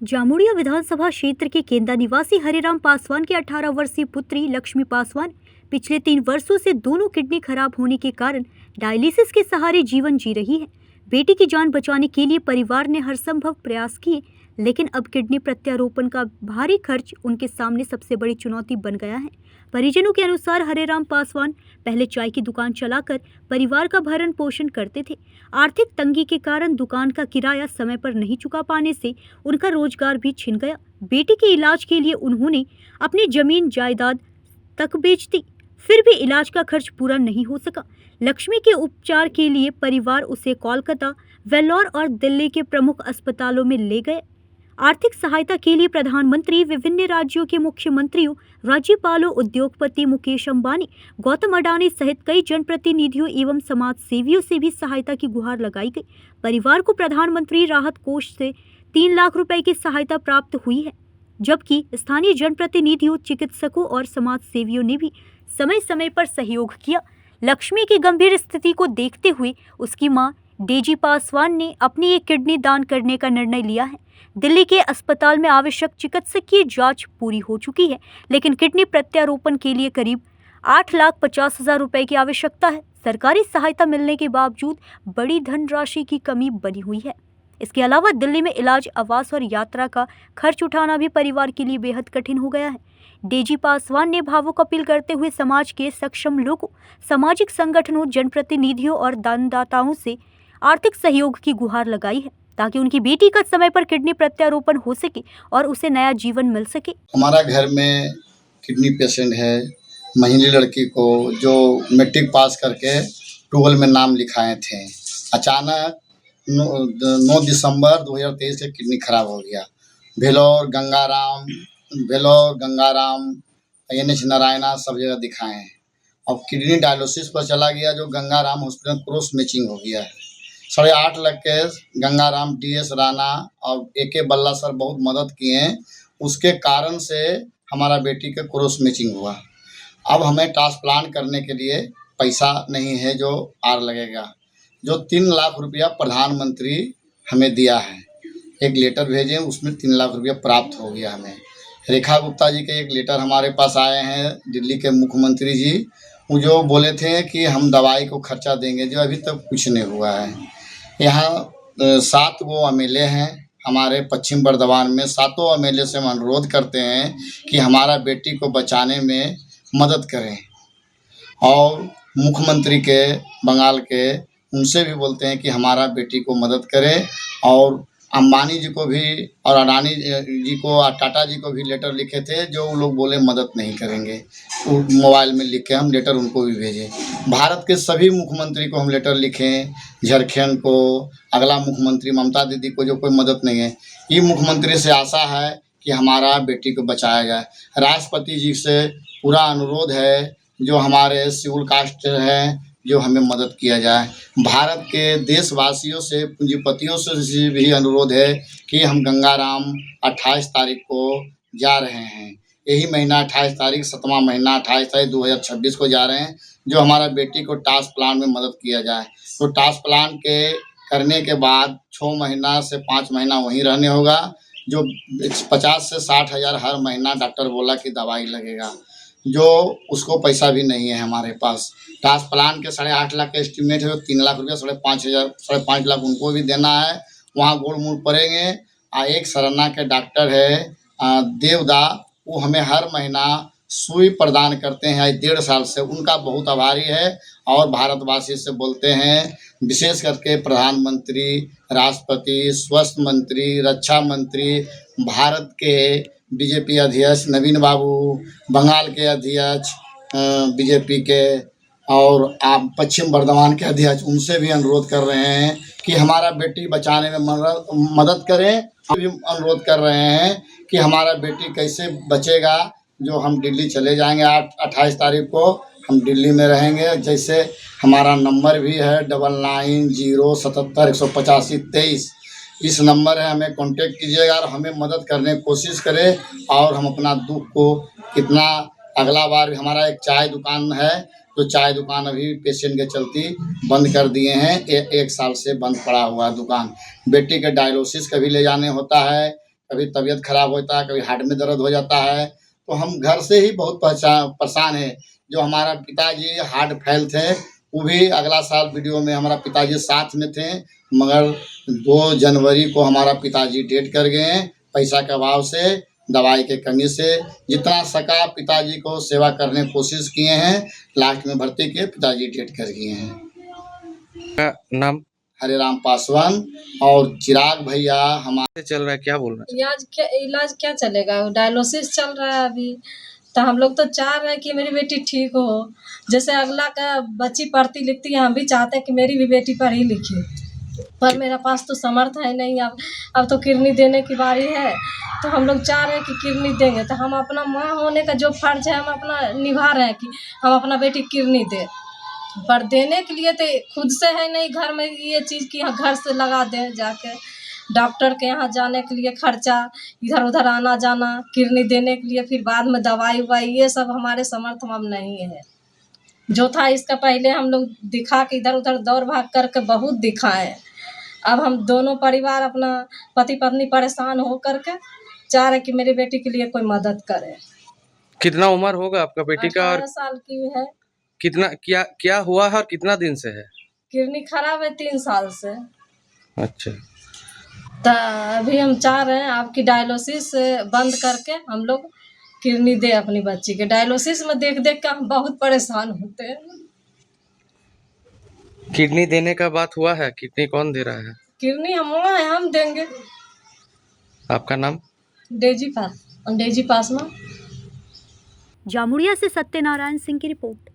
जामुड़िया विधानसभा क्षेत्र के केंदा निवासी हरिराम पासवान की 18 वर्षीय पुत्री लक्ष्मी पासवान पिछले 3 वर्षों से दोनों किडनी खराब होने के कारण डायलिसिस के सहारे जीवन जी रही है। बेटी की जान बचाने के लिए परिवार ने हर संभव प्रयास किए, लेकिन अब किडनी प्रत्यारोपण का भारी खर्च उनके सामने सबसे बड़ी चुनौती बन गया है। परिजनों के अनुसार हरिराम पासवान पहले चाय की दुकान चलाकर परिवार का भरण पोषण करते थे। आर्थिक तंगी के कारण दुकान का किराया समय पर नहीं चुका पाने से उनका रोजगार भी छिन गया। बेटी के इलाज के लिए उन्होंने अपनी जमीन जायदाद तक बेच दी, फिर भी इलाज का खर्च पूरा नहीं हो सका। लक्ष्मी के उपचार के लिए परिवार उसे कोलकाता, वेल्लोर और दिल्ली के प्रमुख अस्पतालों में ले गए। आर्थिक सहायता के लिए प्रधानमंत्री, विभिन्न राज्यों के मुख्यमंत्रियों, राज्यपालों, उद्योगपति मुकेश अंबानी, गौतम अडानी सहित कई जनप्रतिनिधियों एवं समाज सेवियों से भी सहायता की गुहार लगाई गई। परिवार को प्रधानमंत्री राहत कोष से 3 लाख रुपए की सहायता प्राप्त हुई है, जबकि स्थानीय जनप्रतिनिधियों, चिकित्सकों और समाज सेवियों ने भी समय समय पर सहयोग किया। लक्ष्मी की गंभीर स्थिति को देखते हुए उसकी मां डेजी पासवान ने अपनी एक किडनी दान करने का निर्णय लिया है। दिल्ली के अस्पताल में आवश्यक चिकित्सकीय जांच पूरी हो चुकी है, लेकिन किडनी प्रत्यारोपण के लिए करीब 8,50,000 रुपए की आवश्यकता है। सरकारी सहायता मिलने के बावजूद बड़ी धनराशि की कमी बनी हुई है। इसके अलावा दिल्ली में इलाज, आवास और यात्रा का खर्च उठाना भी परिवार के लिए बेहद कठिन हो गया है। डेजी पासवान ने भावुक अपील करते हुए समाज के सक्षम लोगों, सामाजिक संगठनों, जनप्रतिनिधियों और दानदाताओं से आर्थिक सहयोग की गुहार लगाई है, ताकि उनकी बेटी का समय पर किडनी प्रत्यारोपण हो सके और उसे नया जीवन मिल सके। हमारा घर में किडनी पेशेंट है, महिला लड़की को जो मैट्रिक पास करके 12 में नाम लिखाए थे। अचानक 9 दिसंबर 2023 से किडनी खराब हो गया। भेलोर गंगाराम, NH नारायणा सब जगह दिखाए हैं। अब किडनी डायलिसिस पर चला गया, जो गंगाराम हॉस्पिटल में क्रॉस मैचिंग हो गया है। 8.5 लाख के गंगाराम, DS राणा और AK बल्ला सर बहुत मदद किए हैं। उसके कारण से हमारा बेटी के क्रॉस मैचिंग हुआ। अब हमें ट्रांसप्लांट करने के लिए पैसा नहीं है, जो आर लगेगा। जो 3 लाख रुपया प्रधानमंत्री हमें दिया है, एक लेटर भेजे, उसमें 3 लाख रुपया प्राप्त हो गया हमें। रेखा गुप्ता जी के एक लेटर हमारे पास आए हैं, दिल्ली के मुख्यमंत्री जी, वो जो बोले थे कि हम दवाई को खर्चा देंगे, जो अभी तक कुछ नहीं हुआ है। यहाँ 7 गो MLA हैं हमारे पश्चिम बर्धमान में। 7 MLA से हम अनुरोध करते हैं कि हमारा बेटी को बचाने में मदद करें, और मुख्यमंत्री के बंगाल के, उनसे भी बोलते हैं कि हमारा बेटी को मदद करें। और अंबानी जी को भी और अडानी जी को और टाटा जी को भी लेटर लिखे थे, जो वो लोग बोले मदद नहीं करेंगे। मोबाइल में लिख के हम लेटर उनको भी भेजे। भारत के सभी मुख्यमंत्री को हम लेटर लिखें, झारखंड को, अगला मुख्यमंत्री ममता दीदी को, जो कोई मदद नहीं है। ये मुख्यमंत्री से आशा है कि हमारा बेटी को बचाया जाए। राष्ट्रपति जी से पूरा अनुरोध है, जो हमारे शेड्यूल कास्ट हैं, जो हमें मदद किया जाए। भारत के देशवासियों से, पूंजीपतियों से भी अनुरोध है कि हम गंगाराम 28 तारीख को जा रहे हैं। यही महीना 28 तारीख, 7वां महीना 28 तारीख 2026 को जा रहे हैं, जो हमारा बेटी को ट्रांसप्लांट में मदद किया जाए। तो ट्रांसप्लांट के करने के बाद 6 महीना से 5 महीना वहीं रहने होगा। जो 50 से 60 हज़ार हर महीना डॉक्टर बोला कि दवाई लगेगा, जो उसको पैसा भी नहीं है हमारे पास। ट्रांसप्लांट के 8.5 लाख का एस्टिमेट है, 3 लाख रुपया, 5.5 लाख उनको भी देना है। वहाँ गोड़ मुड़ पड़ेंगे। एक सरना के डॉक्टर है देवदा, वो हमें हर महीना सुई प्रदान करते हैं 1.5 साल से, उनका बहुत आभारी है। और भारतवासी से बोलते हैं, विशेष करके प्रधानमंत्री, राष्ट्रपति, स्वास्थ्य मंत्री, रक्षा मंत्री, भारत के बीजेपी अध्यक्ष नवीन बाबू, बंगाल के अध्यक्ष बीजेपी के, और आप पश्चिम बर्धमान के अध्यक्ष, उनसे भी अनुरोध कर रहे हैं कि हमारा बेटी बचाने में मदद करें। भी अनुरोध कर रहे हैं कि हमारा बेटी कैसे बचेगा, जो हम दिल्ली चले जाएंगे 28 तारीख को, हम दिल्ली में रहेंगे। जैसे हमारा नंबर भी है 9907718523, इस नंबर है, हमें कांटेक्ट कीजिएगा और हमें मदद करने की कोशिश करें। और हम अपना दुख को कितना, अगला बार हमारा एक चाय दुकान है, तो चाय दुकान अभी पेशेंट के चलती बंद कर दिए हैं। 1 साल से बंद पड़ा हुआ दुकान। बेटी के डायलिसिस कभी ले जाने होता है, कभी तबीयत खराब होता है, कभी हार्ट में दर्द हो जाता है, तो हम घर से ही बहुत परेशान है। जो हमारा पिताजी हार्ट फेल थे, वो भी अगला साल वीडियो में हमारा पिताजी साथ में थे, मगर 2 जनवरी को हमारा पिताजी डेथ कर गए हैं, पैसा के अभाव से, दवाई के कमी से। जितना सका पिताजी को सेवा करने की कोशिश किए हैं, लास्ट में भर्ती किए, पिताजी डेथ कर गए हैं। का नाम हरिराम पासवान और चिराग भैया हमारे चल रहा है, क्या बोल रहे इलाज क्या चलेगा, डायलिसिस चल रहा है अभी। तो हम लोग तो चाह रहे हैं कि मेरी बेटी ठीक हो। जैसे अगला का बच्ची पढ़ती लिखती है, हम भी चाहते हैं कि मेरी भी बेटी पढ़ी लिखे, पर मेरा पास तो समर्थ है नहीं। अब तो किडनी देने की बारी है, तो हम लोग चाह रहे हैं कि किडनी देंगे। तो हम अपना माँ होने का जो फर्ज है हम अपना निभा रहे हैं कि हम अपना बेटी किडनी दें, पर देने के लिए तो खुद से है नहीं घर में ये चीज़ कि घर से लगा दें, जाके डॉक्टर के यहाँ जाने के लिए खर्चा, इधर उधर आना जाना, किडनी देने के लिए फिर बाद में दवाई उवाई, ये सब हमारे समर्थ में नहीं है। जो था इसका पहले हम लोग दिखा के इधर उधर दौड़ भाग करके बहुत दिखाए। अब हम दोनों परिवार अपना पति पत्नी परेशान हो करके चाह रहे कि मेरी बेटी के लिए कोई मदद करे। कितना उम्र होगा आपका बेटी का, और 18 साल की है। कितना क्या क्या हुआ है और कितना दिन से है? किडनी खराब है 3 साल से। अच्छा, तो अभी हम चाह रहे हैं आपकी डायलिसिस बंद करके हम लोग किडनी दे अपनी बच्ची के। डायलिसिस में देख देख के हम बहुत परेशान होते हैं। किडनी देने का बात हुआ है? किडनी कौन दे रहा है? किडनी हम देंगे। आपका नाम? डेजी पासवान। जामुड़िया से सत्यनारायण सिंह की रिपोर्ट।